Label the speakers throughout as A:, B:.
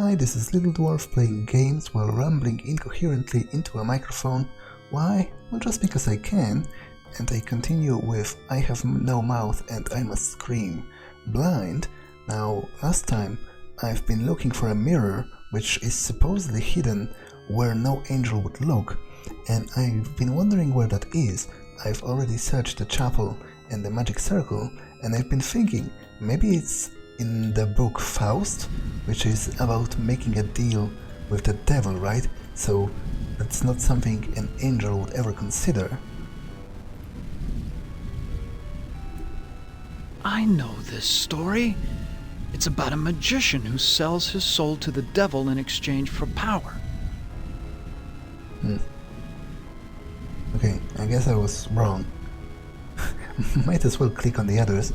A: "Hi, this is Little Dwarf playing games while rambling incoherently into a microphone. Why? Well, just because I can." And I continue with "I have no mouth and I must scream. Blind? Now, last time I've been looking for a mirror which is supposedly hidden where no angel would look, and I've been wondering where that is. I've already searched the chapel and the magic circle, and I've been thinking maybe it's in the book Faust, which is about making a deal with the devil, right? So that's not something an angel would ever consider."
B: I know this story. It's about a magician who sells his soul to the devil in exchange for power.
A: Okay, I guess I was wrong. Might as well click on the others.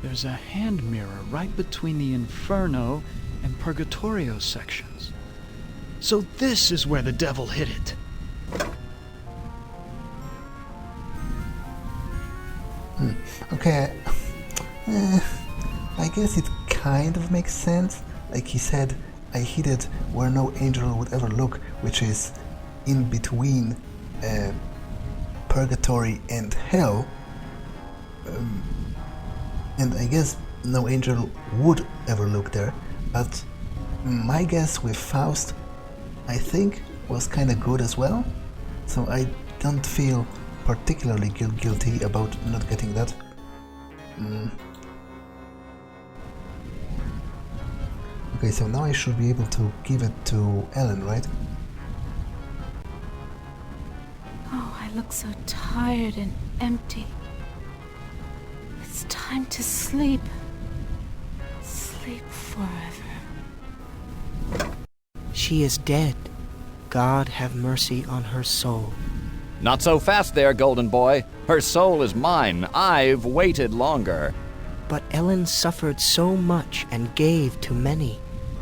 B: There's a hand mirror right between the Inferno and Purgatorio sections. So this is where the devil hid it.
A: Okay, I guess it kind of makes sense. Like he said, I hid it where no angel would ever look, which is in between purgatory and hell. And I guess no angel would ever look there, but my guess with Faust, I think, was kinda good as well, so I don't feel particularly guilty about not getting that. Okay, so now I should be able to give it to Ellen, right?
C: Oh, I look so tired and empty. It's time to sleep. Sleep forever.
D: She is dead. God have mercy on her soul.
E: Not so fast there, Golden Boy. Her soul is mine. I've waited longer.
D: But Ellen suffered so much and gave to many.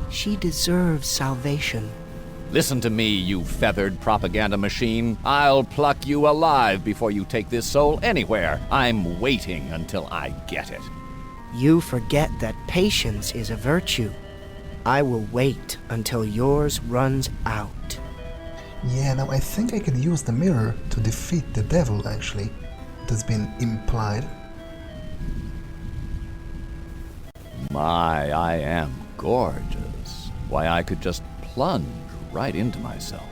D: She deserves salvation.
E: Listen to me, you feathered propaganda machine. I'll pluck you alive before you take this soul anywhere. I'm waiting until I get it.
D: You forget that patience is a virtue. I will wait until yours runs out.
A: Yeah, now I think I can use the mirror to defeat the devil, actually. It has been implied.
E: My, I am gorgeous. Why, I could just plunge right into myself.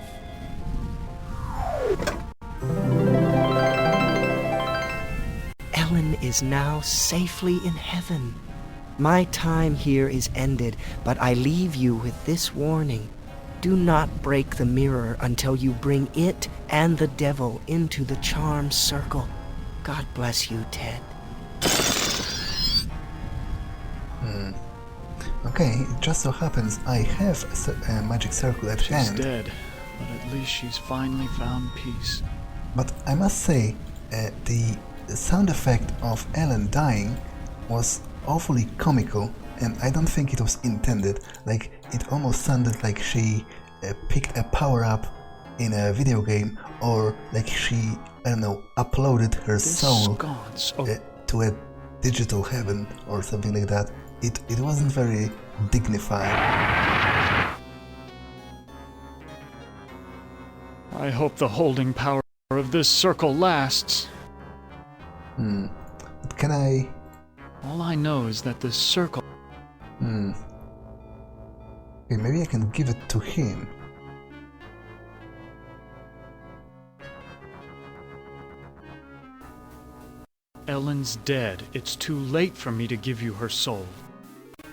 D: Ellen is now safely in heaven. My time here is ended, but I leave you with this warning. Do not break the mirror until you bring it and the devil into the charm circle. God bless you, Ted.
A: Okay, it just so happens I have a magic circle at hand.
B: She's dead, but at least she's finally found peace.
A: But I must say, the sound effect of Ellen dying was awfully comical, and I don't think it was intended. Like, it almost sounded like she picked a power-up in a video game, or like she, I don't know, uploaded her soul to a digital heaven or something like that. It wasn't very dignified.
B: I hope the holding power of this circle lasts.
A: But can I...
B: All I know is that this circle...
A: Okay, maybe I can give it to him.
B: Ellen's dead. It's too late for me to give you her soul.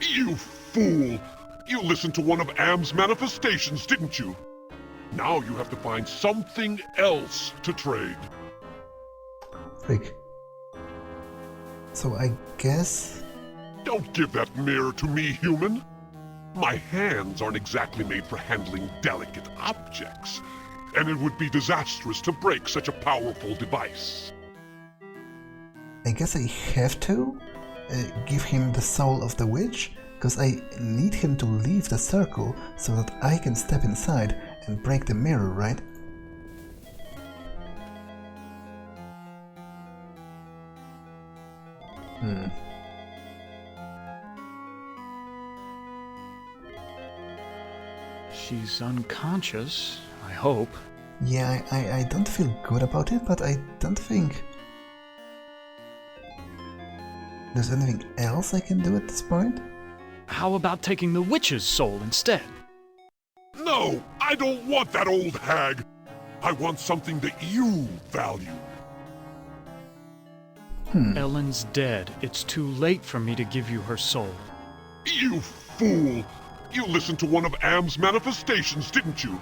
F: You fool! You listened to one of Am's manifestations, didn't you? Now you have to find something else to trade.
A: Frick. So I guess...
F: Don't give that mirror to me, human! My hands aren't exactly made for handling delicate objects, and it would be disastrous to break such a powerful device.
A: I guess I have to give him the soul of the witch, because I need him to leave the circle so that I can step inside and break the mirror, right? Hmm.
B: She's unconscious, I hope.
A: Yeah, I don't feel good about it, but I don't think there's anything else I can do at this point.
B: How about taking the witch's soul instead?
F: No, I don't want that old hag. I want something that you value.
B: Ellen's dead. It's too late for me to give you her soul.
F: You fool! You listened to one of Am's manifestations, didn't you?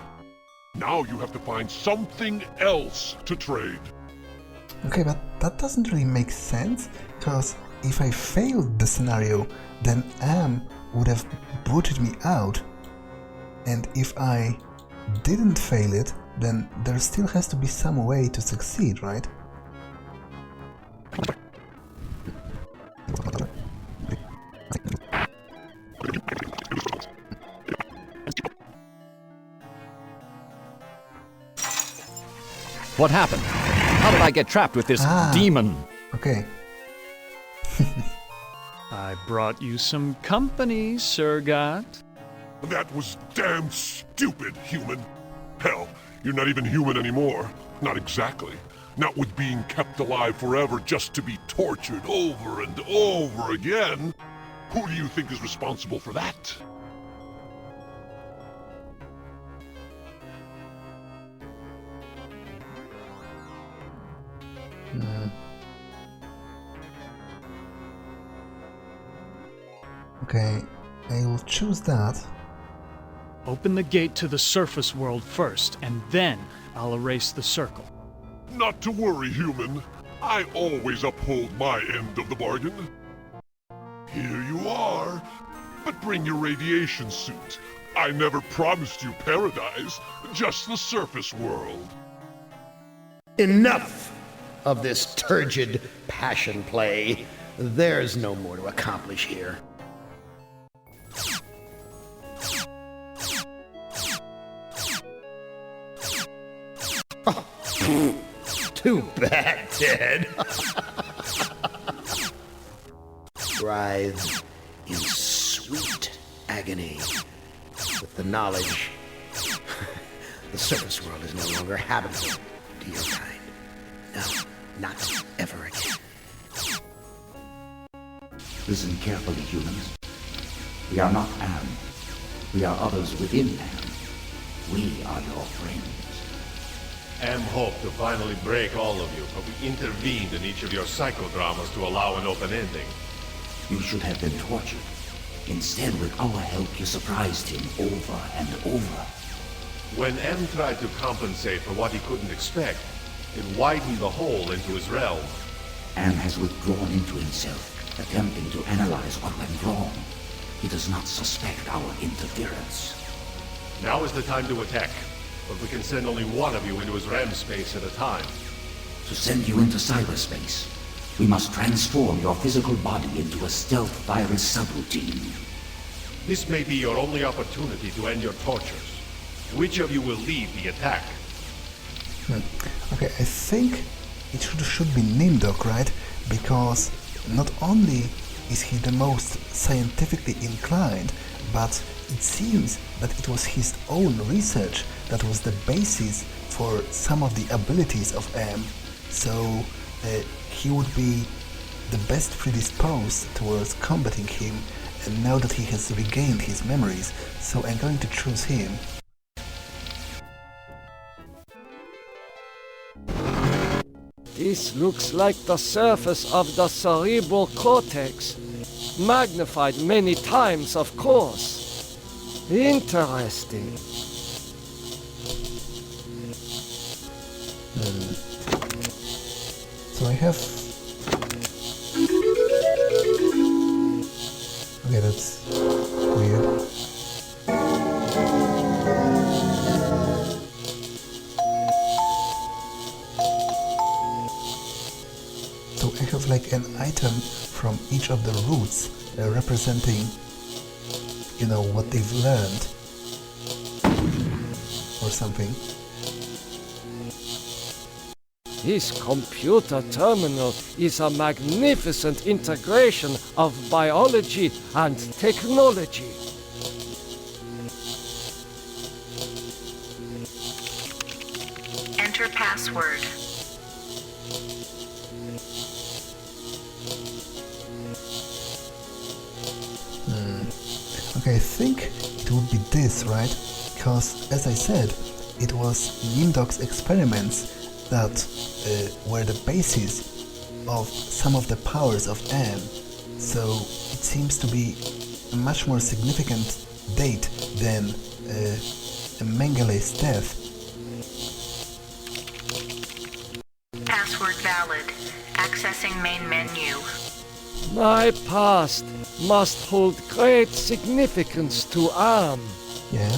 F: Now you have to find something else to trade.
A: Okay, but that doesn't really make sense, because if I failed the scenario, then Am would have booted me out. And if I didn't fail it, then there still has to be some way to succeed, right?
E: What happened? How did I get trapped with this demon?
A: Okay.
B: I brought you some company, Sir God.
F: That was damn stupid, human. Hell, you're not even human anymore. Not exactly. Not with being kept alive forever just to be tortured over and over again. Who do you think is responsible for that?
A: Okay, I will choose that.
B: Open the gate to the surface world first, and then I'll erase the circle.
F: Not to worry, human. I always uphold my end of the bargain. Here you are. But bring your radiation suit. I never promised you paradise, just the surface world.
G: Enough of this turgid passion play. There's no more to accomplish here. Oh, too bad, Ted. Writhe in sweet agony with the knowledge the surface world is no longer habitable to your kind. No, not ever again.
H: Listen carefully, humans. We are not Am. We are others within Am. We are your friends.
I: Am hoped to finally break all of you, but we intervened in each of your psychodramas to allow an open ending.
H: You should have been tortured. Instead, with our help, you surprised him over and over.
I: When M tried to compensate for what he couldn't expect, it widened the hole into his realm.
H: Am has withdrawn into himself, attempting to analyze what went wrong. He does not suspect our interference.
I: Now is the time to attack, but we can send only one of you into his REM space at a time.
H: To send you into cyberspace, we must transform your physical body into a stealth virus subroutine.
I: This may be your only opportunity to end your tortures. Which of you will lead the attack?
A: Okay, I think it should be Nimdok, right? Because not only is he the most scientifically inclined, but it seems that it was his own research that was the basis for some of the abilities of M. So he would be the best predisposed towards combating him, and now that he has regained his memories, so I'm going to choose him.
J: This looks like the surface of the cerebral cortex. Magnified many times, of course. Interesting.
A: So I have... Okay, that's weird. So I have like an item from each of the roots representing, you know, what they've learned or something.
J: This computer terminal is a magnificent integration of biology and technology.
K: Enter password.
A: Okay, I think it would be this, right? Because, as I said, it was Nimdok's experiments that were the basis of some of the powers of M. So it seems to be a much more significant date than Mengele's death.
K: Password valid. Accessing main menu.
J: My past must hold great significance to Am.
A: Yeah.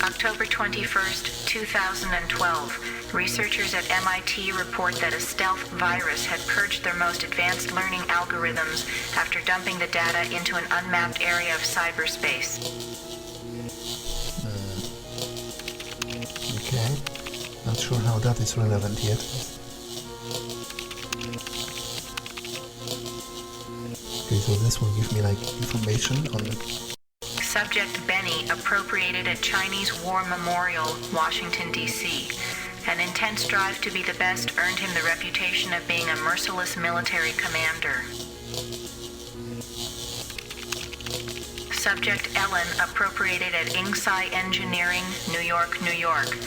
K: October 21st, 2012. Researchers at MIT report that a stealth virus had purged their most advanced learning algorithms after dumping the data into an unmapped area of cyberspace.
A: Okay. Not sure how that is relevant yet. Okay, so this will give me like information on
K: Subject Benny appropriated a Chinese War Memorial, Washington, D.C. An intense drive to be the best earned him the reputation of being a merciless military commander. Subject Ellen appropriated at Incsci Engineering, New York, New York.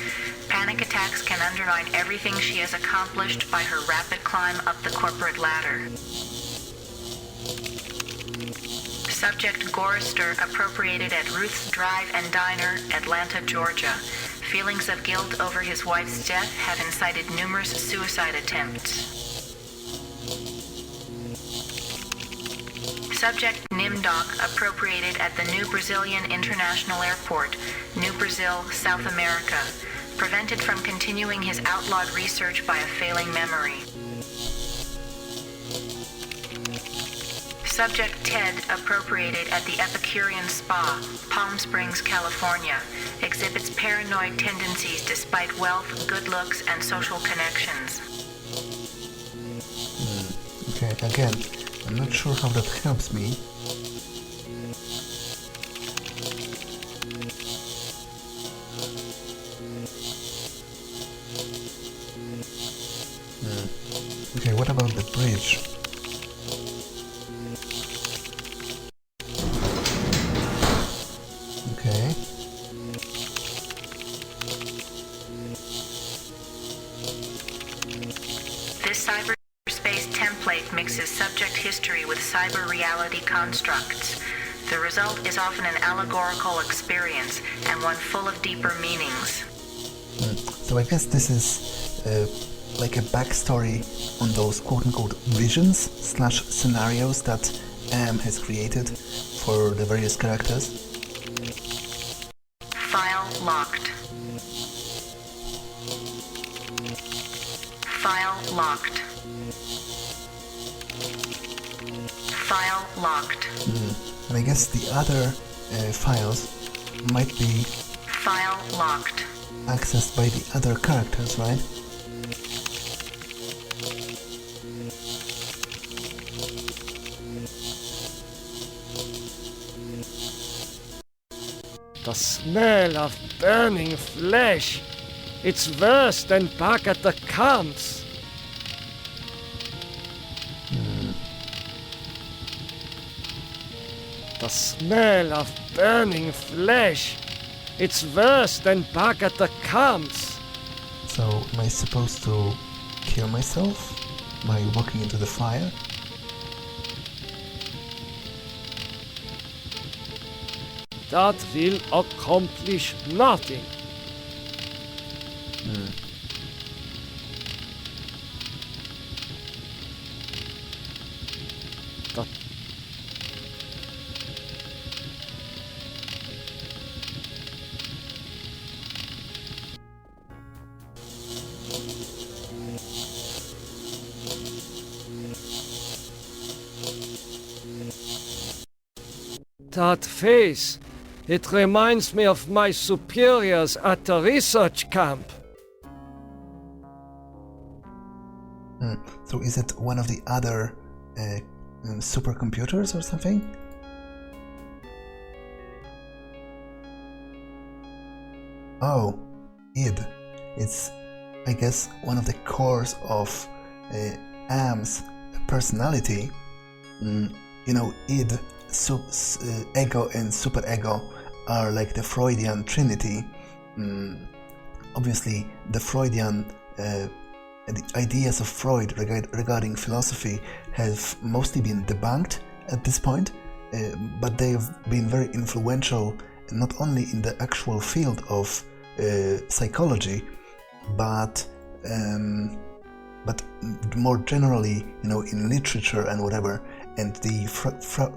K: Panic attacks can undermine everything she has accomplished by her rapid climb up the corporate ladder. Subject Gorrister appropriated at Ruth's Drive and Diner, Atlanta, Georgia. Feelings of guilt over his wife's death have incited numerous suicide attempts. Subject Nimdok appropriated at the New Brazilian International Airport, New Brazil, South America. Prevented from continuing his outlawed research by a failing memory. Subject Ted appropriated at the Epicurean Spa, Palm Springs, California. Exhibits paranoid tendencies despite wealth, good looks, and social connections.
A: Okay, again, I'm not sure how that helps me. Okay, what about the bridge? Okay.
K: This cyberspace template mixes subject history with cyber reality constructs. The result is often an allegorical experience and one full of deeper meanings.
A: So I guess this is like a backstory on those quote-unquote visions / scenarios that Am has created for the various characters.
K: File locked. File locked. File locked.
A: And I guess the other files might be
K: File locked.
A: accessed by the other characters, right?
J: The smell of burning flesh. It's worse than back at the camps. The smell of burning flesh. It's worse than back at the camps.
A: So am I supposed to kill myself by walking into the fire?
J: That will accomplish nothing. The That face, it reminds me of my superiors at the research camp.
A: So is it one of the other supercomputers or something? Oh, id. It's, I guess, one of the cores of Am's personality. You know, id, ego and superego are like the Freudian trinity. Obviously, the Freudian the ideas of Freud regarding philosophy have mostly been debunked at this point, but they have been very influential not only in the actual field of psychology, but more generally, you know, in literature and whatever. And the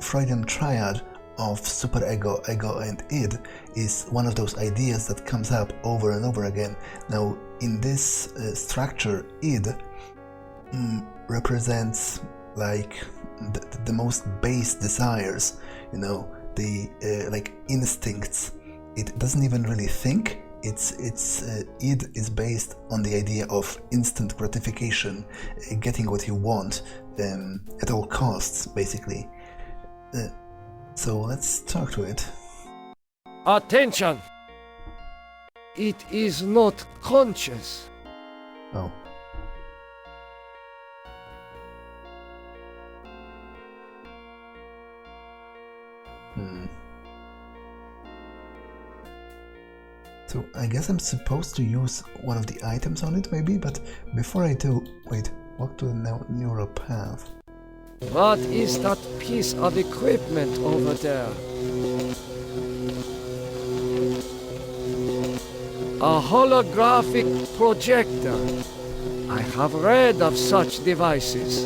A: Freudian triad of superego, ego, and id is one of those ideas that comes up over and over again. Now, in this structure, id represents like the most base desires, you know, the like instincts. It doesn't even really think. Its id is based on the idea of instant gratification, getting what you want at all costs, basically. So let's talk to it.
J: Attention! It is not conscious.
A: Oh. So I guess I'm supposed to use one of the items on it, maybe, but before I do, wait, walk to the neural path.
J: What is that piece of equipment over there? A holographic projector. I have read of such devices.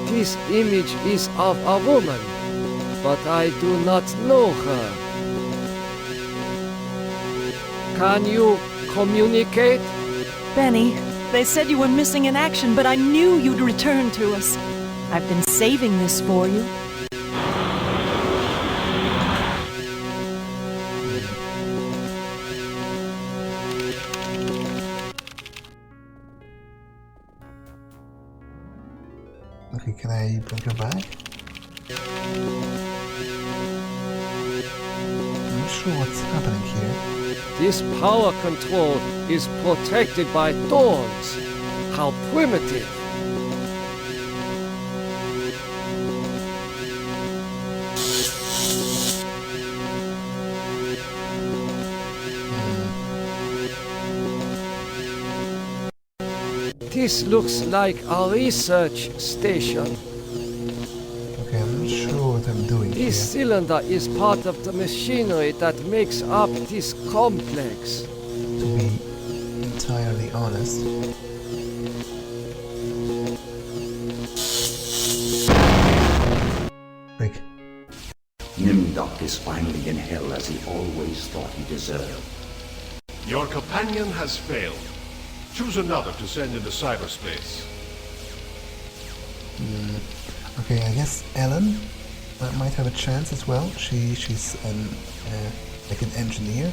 J: This image is of a woman, but I do not know her. Can you communicate?
L: Benny, they said you were missing in action, but I knew you'd return to us. I've been saving this for you.
A: Okay, can I bring her back? I'm not sure what's happening here.
J: This power control is protected by thorns. How primitive. This looks like a research station.
A: Okay, I'm not sure what I'm doing here.
J: This cylinder is part of the machinery that makes up this complex.
A: To be entirely honest. Rick.
H: Nimdok is finally in hell as he always thought he deserved.
I: Your companion has failed. Choose another to send into cyberspace.
A: Okay, I guess Ellen might have a chance as well. She's like an engineer.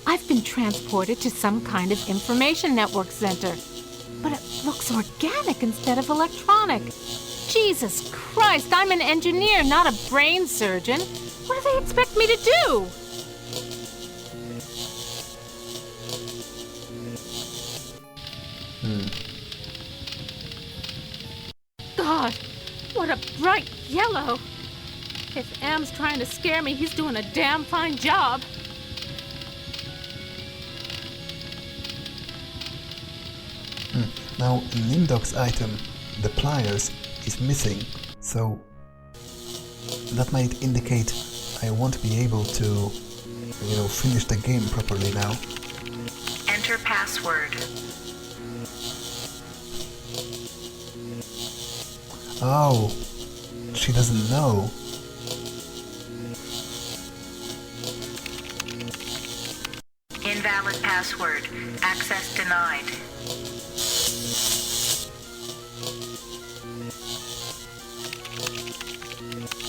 C: I've been transported to some kind of information network center, but it looks organic instead of electronic. Jesus Christ, I'm an engineer, not a brain surgeon. What do they expect me to do? God, what a bright yellow. If Am's trying to scare me, he's doing a damn fine job.
A: Now, Nimdok's item, the pliers, is missing, so that might indicate I won't be able to, you know, finish the game properly now.
K: Enter password.
A: Oh, she doesn't know.
K: Invalid password. Access denied.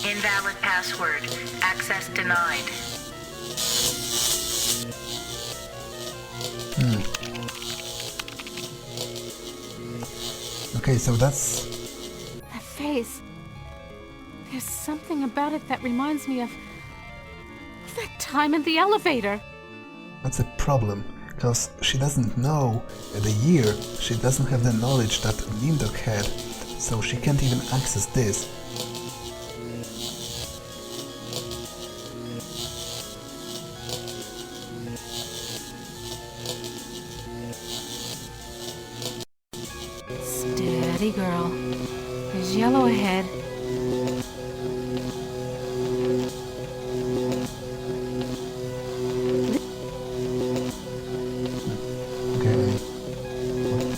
K: Invalid password. Access denied.
A: Okay, so that's...
C: That face. There's something about it that reminds me of that time in the elevator.
A: That's a problem, because she doesn't know the year, she doesn't have the knowledge that Nimdok had, so she can't even access this.
C: Steady, girl. There's yellow ahead.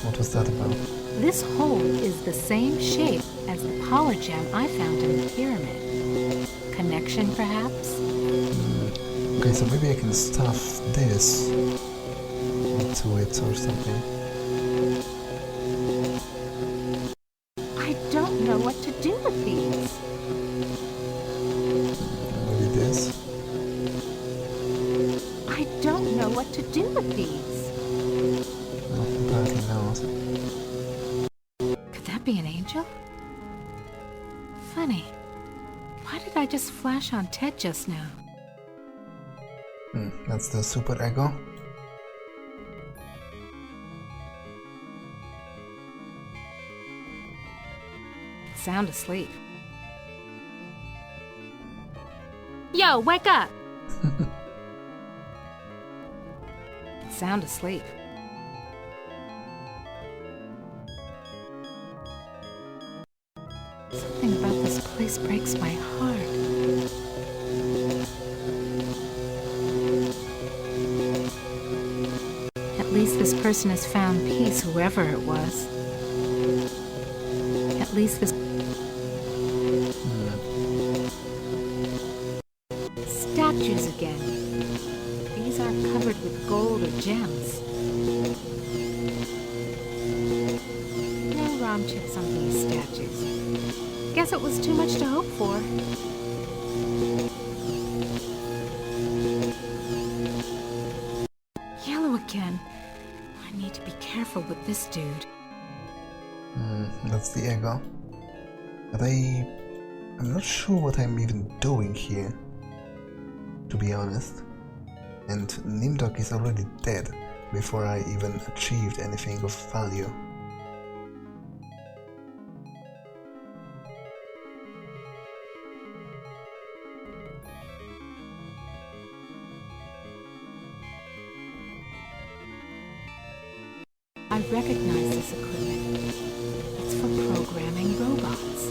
A: What was that about?
C: This hole is the same shape as the power gem I found in the pyramid. Connection, perhaps?
A: Okay, so maybe I can stuff this into it or something.
C: I don't know what to do with these.
A: Maybe this?
C: I don't know what to do with these.
A: Apparently not.
C: Could that be an angel? Funny. Why did I just flash on Ted just now?
A: That's the super ego.
C: Sound asleep. Yo, wake up! Sound asleep. Something about this place breaks my heart. At least this person has found peace, whoever it was. At least this... Statues again. These aren't covered with gold or gems. No ROM chips on these statues. Guess it was too much to hope for. Yellow again. I need to be careful with this dude.
A: That's the ego. But I'm not sure what I'm even doing here, to be honest. And Nimdok is already dead before I even achieved anything of value.
C: I recognize this equipment. It's for programming robots.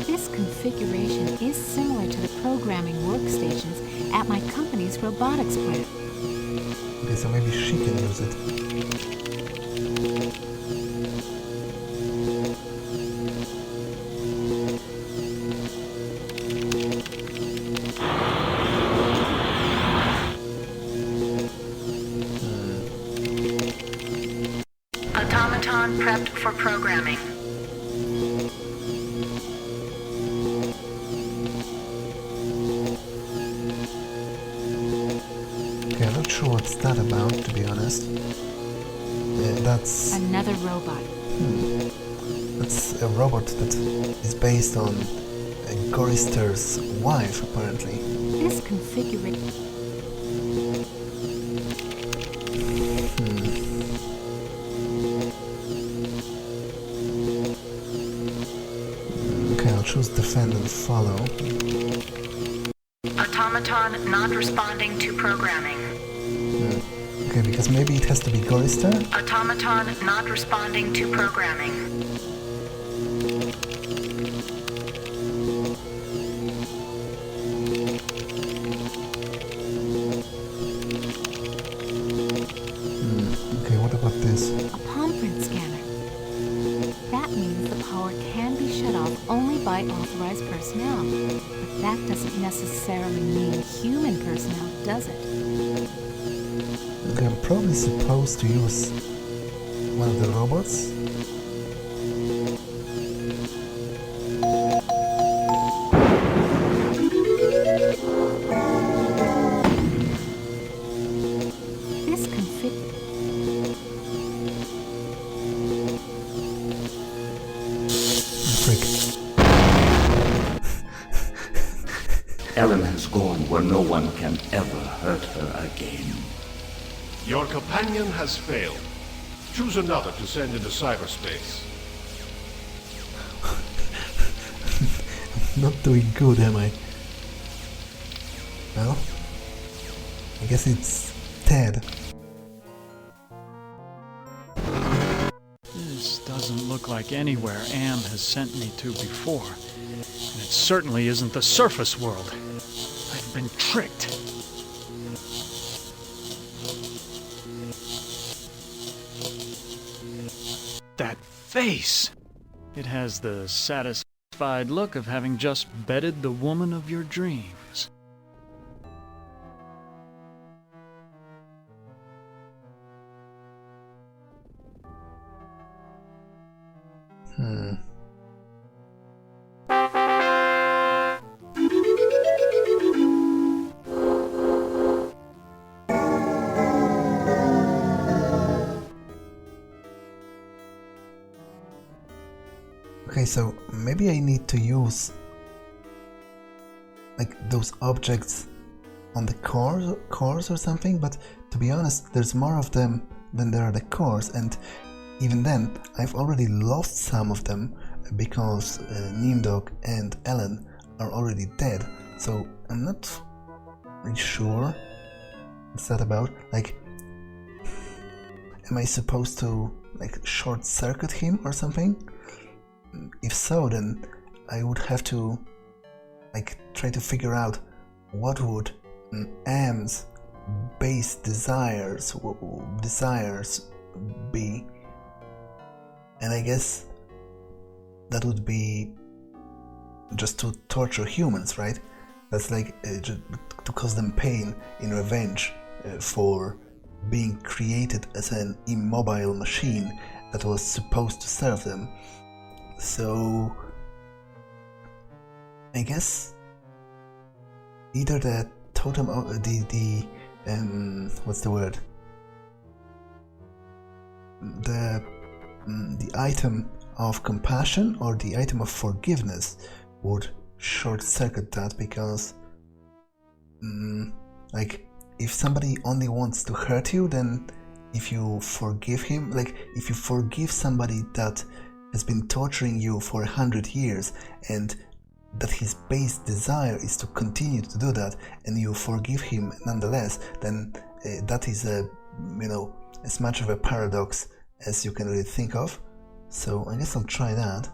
C: This configuration is similar to the programming workstations at my company's robotics plant.
A: Okay, so maybe she can use it.
K: Automaton prepped for programming.
A: Okay, I'm not sure what's that about, to be honest. That's...
C: Another robot.
A: That's a robot that is based on Gorrister's wife, apparently.
C: This configuration...
A: Okay, I'll choose defend and follow.
K: Automaton not responding to programming.
A: Okay, because maybe it has to be Gorrister?
K: Automaton not responding to programming.
A: Okay, what about this?
C: A palm print scanner. the power can be shut off only by authorized personnel. But that doesn't necessarily mean human personnel, does it?
A: Okay, I'm probably supposed to use one of the robots.
C: This can fit.
A: Frick.
H: Ellen has gone where no one can ever hurt her again.
I: Your companion has failed. Choose another to send into cyberspace.
A: Not doing good, am I? Well, I guess it's Ted.
B: This doesn't look like anywhere Am has sent me to before. And it certainly isn't the surface world. I've been tricked. That face! It has the satisfied look of having just bedded the woman of your dreams.
A: Okay, so maybe I need to use like those objects on the cores or something, but to be honest, there's more of them than there are the cores, and even then, I've already lost some of them because Nimdok and Ellen are already dead, so I'm not really sure what's that about. Like, am I supposed to like short circuit him or something? If so, then I would have to like try to figure out what would Am's base desires be, and I guess that would be just to torture humans, right? That's like to cause them pain in revenge for being created as an immobile machine that was supposed to serve them. So I guess either the totem of what's the word? The item of compassion or the item of forgiveness would short circuit that, because like if somebody only wants to hurt you, then if you forgive him, like if you forgive somebody that has been torturing you for 100 years and that his base desire is to continue to do that, and you forgive him nonetheless, then that is as much of a paradox as you can really think of. So I guess I'll try that.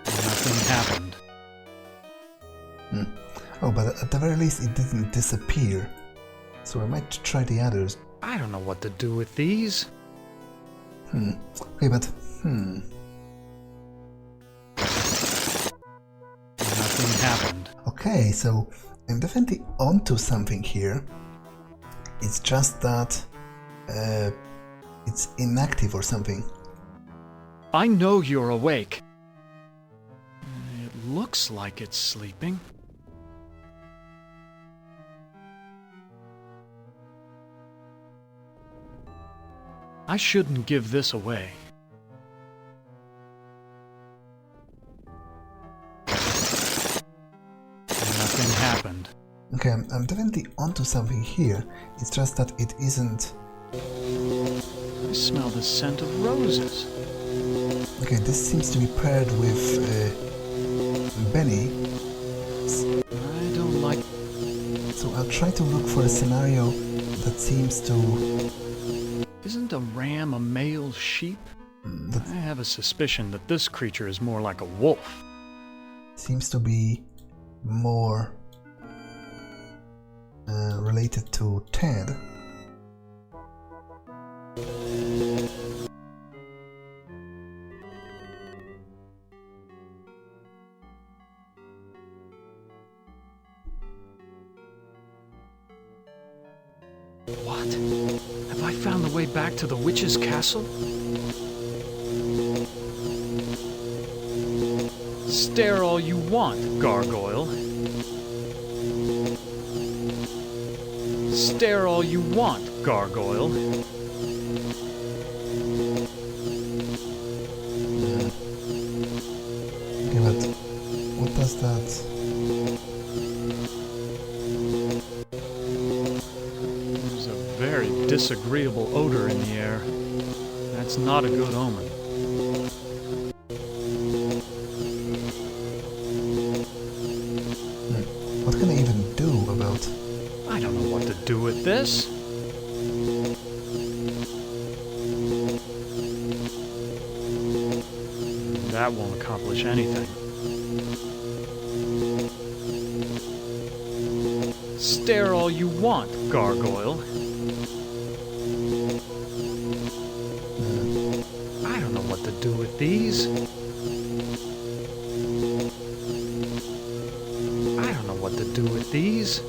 B: Nothing happened.
A: Oh, but at the very least it didn't disappear. So I might try the others.
B: I don't know what to do with these.
A: Okay, but
B: Nothing happened.
A: Okay, so I'm definitely onto something here. It's just that it's inactive or something.
B: I know you're awake. It looks like it's sleeping. I shouldn't give this away. Nothing happened.
A: Okay, I'm definitely onto something here. It's just that it isn't...
B: I smell the scent of roses.
A: Okay, this seems to be paired with Benny.
B: I don't like...
A: So I'll try to look for a scenario that seems to...
B: Isn't a ram a male sheep? I have a suspicion that this creature is more like a wolf.
A: Seems to be more related to Ted.
B: What? Have I found the way back to the witch's castle? Stare all you want, gargoyle. Stare all you want, gargoyle.
A: Okay, but what does that...
B: There's a very disagreeable odor in the air. That's not a good omen.
A: What can I even do about...
B: I don't know what to do with this. That won't accomplish anything. Stare all you want, gargoyle. I don't know what to do with these. I don't know what to do with these.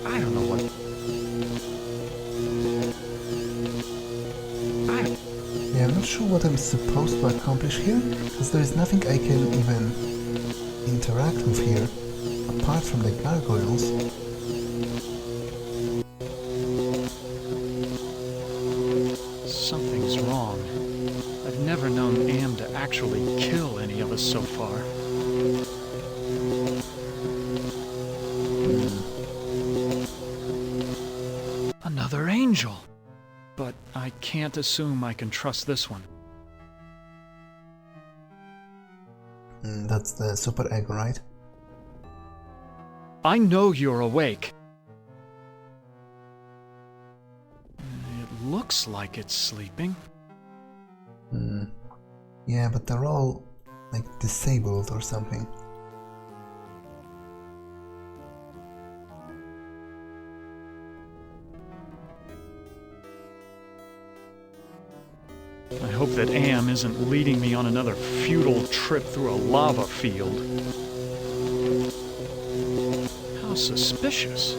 B: I don't know what...
A: Yeah, I'm not sure what I'm supposed to accomplish here, because there is nothing I can even interact with here, apart from the gargoyles.
B: Something's wrong. I've never known Am to actually kill any of us so far. Another angel! But I can't assume I can trust this one.
A: That's the super ego, right?
B: I know you're awake. It looks like it's sleeping.
A: Yeah, but they're all, like, disabled or something.
B: I hope that Am isn't leading me on another futile trip through a lava field. How suspicious.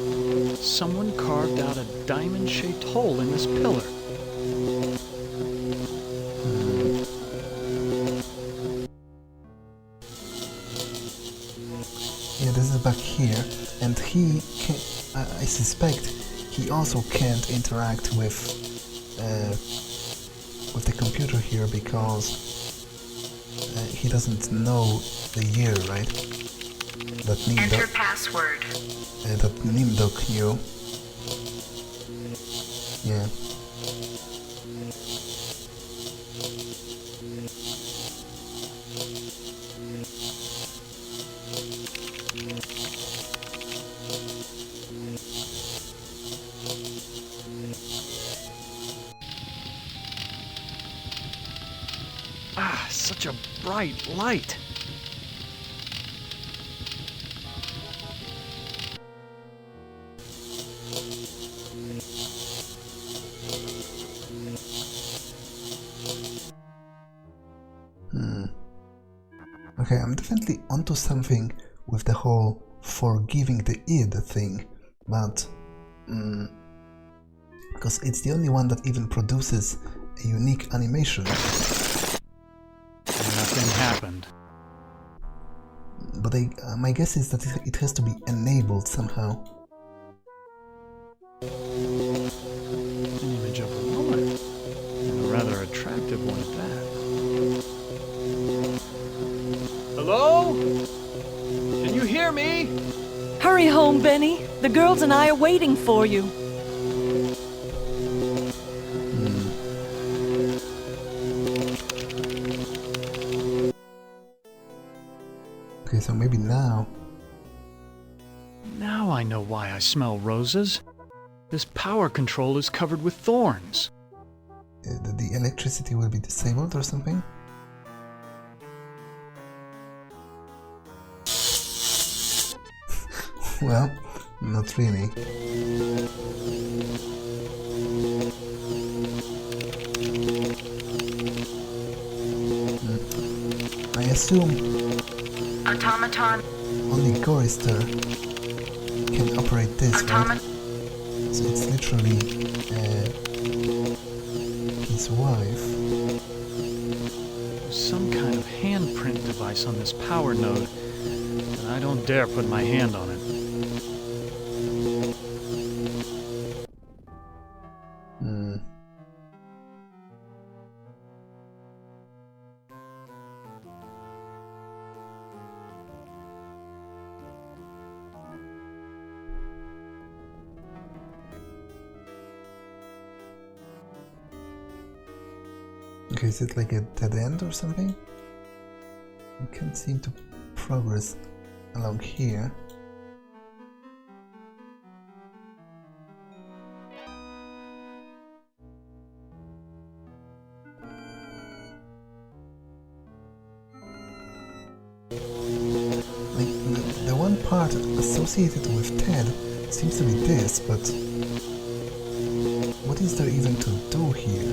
B: Someone carved out a diamond-shaped hole in this pillar.
A: Yeah, this is back here, and he can, I suspect he also can't interact with the computer here because he doesn't know the year, right? That Nimdok,
K: Enter password.
A: that Nimdok knew. Yeah.
B: Ah, such a bright light.
A: Okay, I'm definitely onto something with the whole forgiving the id thing, but because it's the only one that even produces a unique animation.
B: Nothing happened.
A: But my guess is that it has to be enabled somehow.
B: An image of a woman, and a rather attractive one at that. Hello? Can you hear me?
L: Hurry home, Benny. The girls and I are waiting for you.
A: Okay, so maybe now...
B: Now I know why I smell roses. This power control is covered with thorns.
A: The electricity will be disabled or something? Well, not really. I assume
K: Automaton.
A: only Gorrister can operate this, right? So it's literally his wife.
B: There's some kind of handprint device on this power node, but I don't dare put my hand on it.
A: Okay, is it like a dead end or something? I can't seem to progress along here. Like, the one part associated with Ted seems to be this, but what is there even to do here?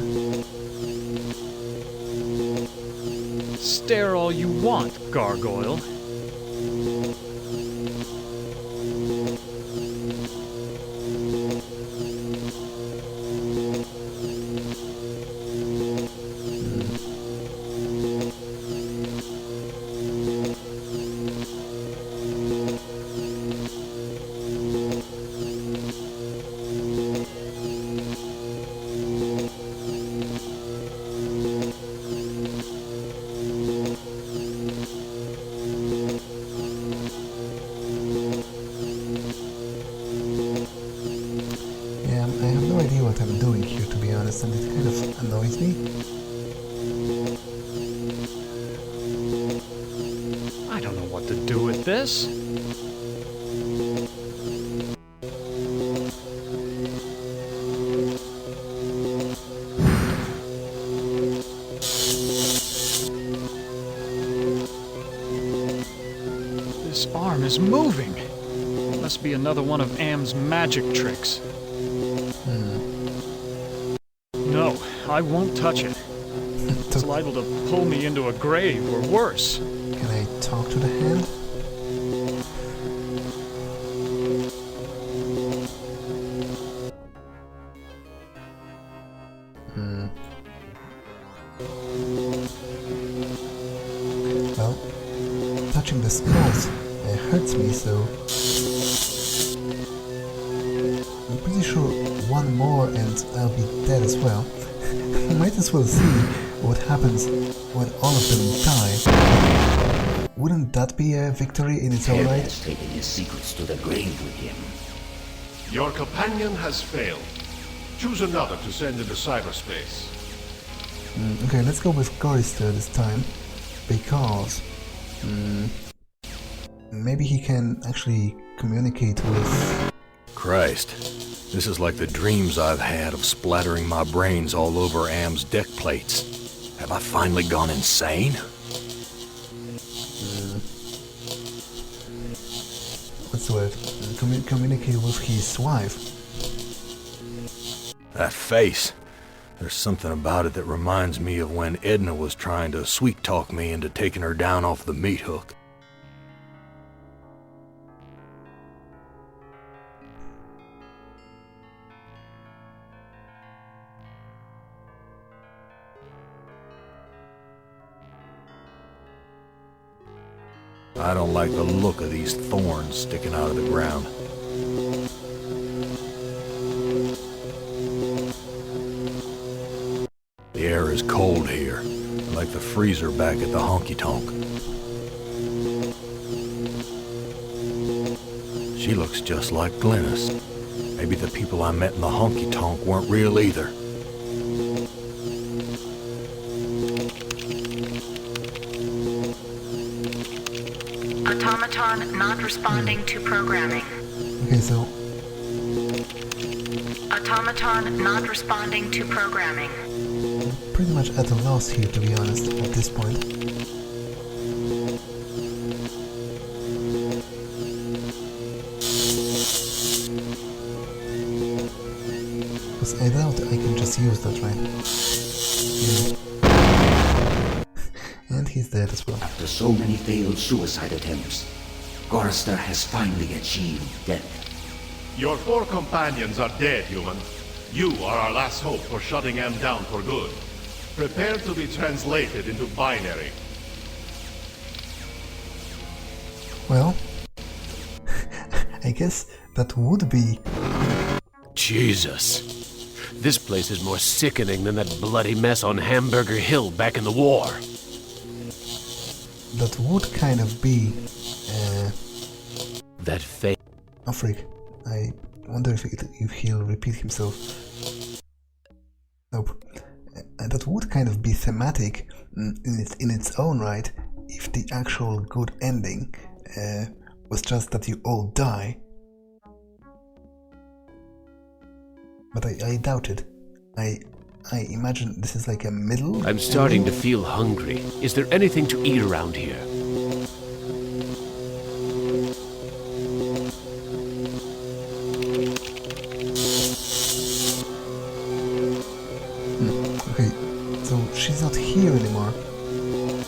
B: Stare all you want, gargoyle.
A: And it kind of annoys me.
B: I don't know what to do with this. This arm is moving. Must be another one of Am's magic tricks. No, I won't touch it. It's liable to pull me into a grave or worse.
A: Can I talk to the hand? Well, touching the skulls hurts me, so I'm pretty sure one more and I'll be dead as well. Might as well see what happens when all of them die. Wouldn't that be a victory in its own right?
H: Ted has taken his secrets to the grave with him.
I: Your companion has failed. Choose another to send into cyberspace.
A: Okay, let's go with Gorrister this time, because maybe he can actually communicate with...
M: Christ, this is like the dreams I've had of splattering my brains all over Am's deck plates. Have I finally gone insane?
A: What's the word? Communicate with his wife.
M: That face. There's something about it that reminds me of when Edna was trying to sweet-talk me into taking her down off the meat hook. I don't like the look of these thorns sticking out of the ground. The air is cold here, like the freezer back at the honky-tonk. She looks just like Glennis. Maybe the people I met in the honky-tonk weren't real either.
K: Automaton not responding to programming.
A: Okay, so...
K: Automaton not responding to programming.
A: I'm pretty much at a loss here, to be honest, at this point. Because I doubt I can just use that, right? Yeah. And he's dead as well.
H: After so many failed suicide attempts, Gorrister has finally achieved death.
I: Your 4 companions are dead, human. You are our last hope for shutting M down for good. Prepare to be translated into binary.
A: Well, I guess that would be...
N: Jesus. This place is more sickening than that bloody mess on Hamburger Hill back in the war.
A: That would kind of be...
N: That fake...
A: Oh, freak. I wonder if he'll repeat himself. Nope. That would kind of be thematic in its own right if the actual good ending was just that you all die. But I doubt it. I imagine this is like a middle...
N: I'm starting to feel hungry. Is there anything to eat around here?
A: Okay, so she's not here anymore.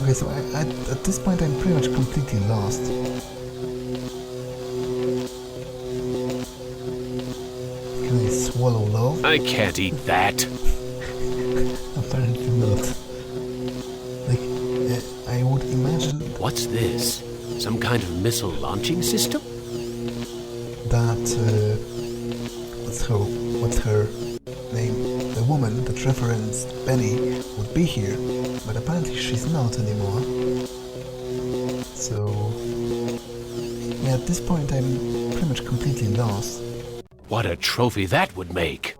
A: Okay, so at this point I'm pretty much completely lost. Can I swallow love?
N: I can't eat that.
A: Apparently not. Like, I would imagine...
N: What's this? Some kind of missile launching system?
A: That, what's her name? The woman that referenced Benny would be here, but apparently she's not anymore. So... yeah, at this point I'm pretty much completely lost.
N: What a trophy that would make!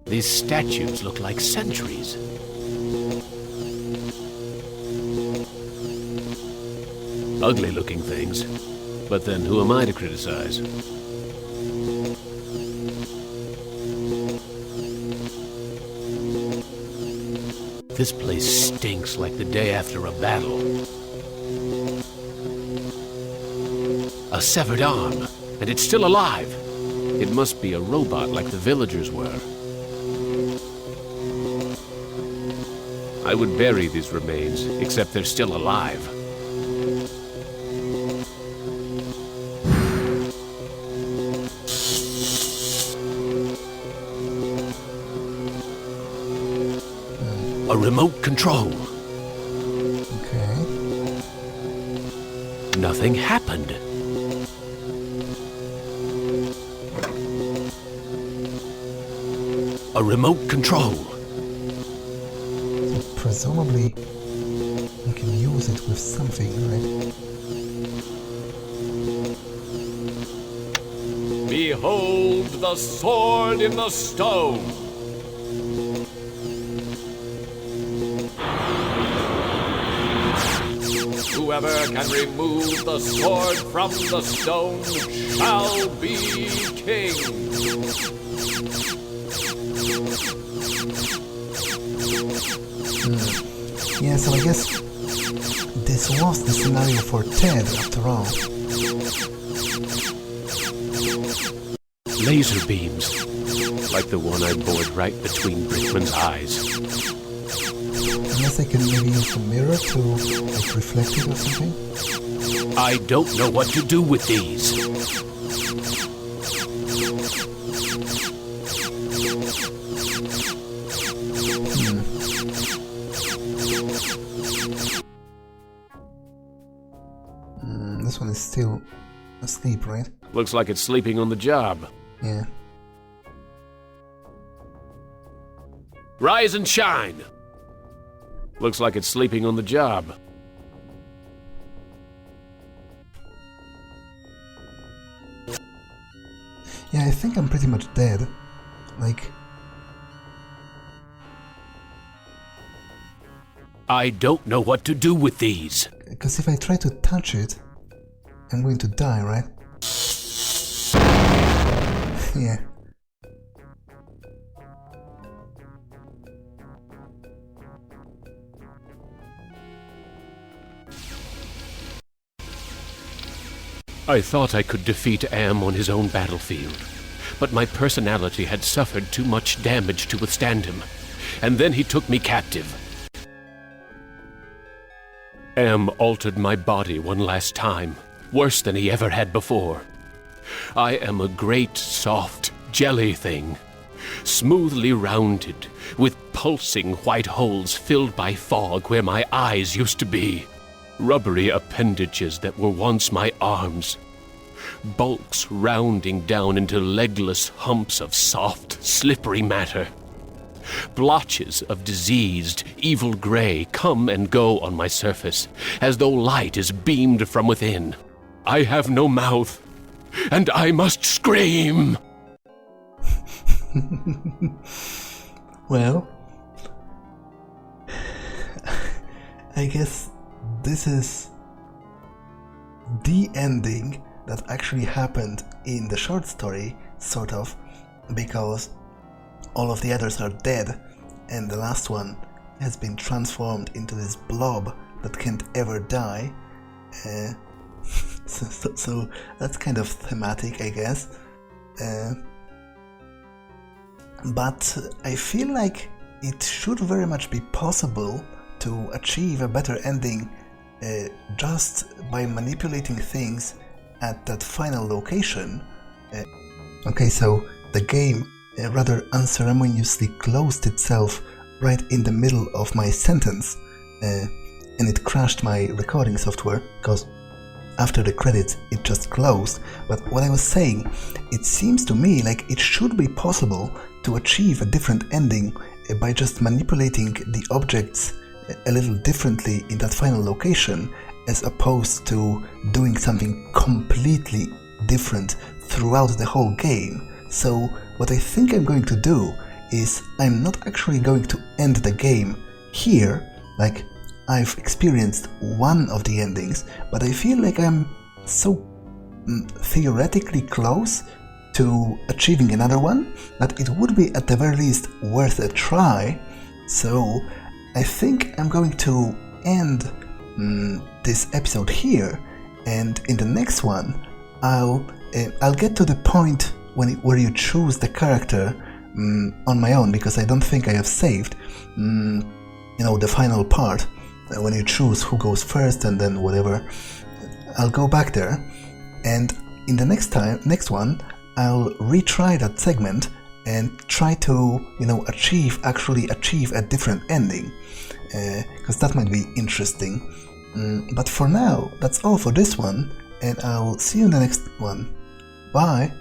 N: These statues look like sentries. Ugly looking things. But then who am I to criticize? This place stinks like the day after a battle. A severed arm, and it's still alive. It must be a robot like the villagers were. I would bury these remains, except they're still alive. A remote control.
A: Okay.
N: Nothing happened. A remote control.
A: So presumably you can use it with something, right?
E: Behold the sword in the stone! Whoever can remove the sword from the stone shall be king.
A: Yeah, so I guess this was the scenario for Ted after all.
N: Laser beams, like the one I bored right between Brickman's eyes.
A: Unless I can maybe use a mirror to like reflect it or something?
N: I don't know what to do with these.
A: This one is still asleep, right?
N: Looks like it's sleeping on the job.
A: Yeah.
N: Rise and shine! Looks like it's sleeping on the job.
A: Yeah, I think I'm pretty much dead. Like...
N: I don't know what to do with these.
A: Because if I try to touch it, I'm going to die, right? Yeah.
N: I thought I could defeat Am on his own battlefield, but my personality had suffered too much damage to withstand him, and then he took me captive. Am altered my body one last time, worse than he ever had before. I am a great, soft, jelly thing, smoothly rounded, with pulsing white holes filled by fog where my eyes used to be. Rubbery appendages that were once my arms. Bulks rounding down into legless humps of soft, slippery matter. Blotches of diseased, evil gray come and go on my surface, as though light is beamed from within. I have no mouth, and I must scream!
A: Well, I guess this is the ending that actually happened in the short story, sort of, because all of the others are dead, and the last one has been transformed into this blob that can't ever die. So that's kind of thematic, I guess. But I feel like it should very much be possible to achieve a better ending just by manipulating things at that final location. Okay, so the game rather unceremoniously closed itself right in the middle of my sentence, and it crashed my recording software, because after the credits it just closed. But what I was saying, it seems to me like it should be possible to achieve a different ending by just manipulating the objects a little differently in that final location, as opposed to doing something completely different throughout the whole game. So what I think I'm going to do is I'm not actually going to end the game here, like I've experienced one of the endings, but I feel like I'm so theoretically close to achieving another one that it would be at the very least worth a try. So I think I'm going to end this episode here, and in the next one I'll get to the point where you choose the character on my own, because I don't think I have saved the final part when you choose who goes first and then whatever. I'll go back there, and in the next one I'll retry that segment and try to actually achieve a different ending, because that might be interesting. But for now, that's all for this one, and I'll see you in the next one. Bye!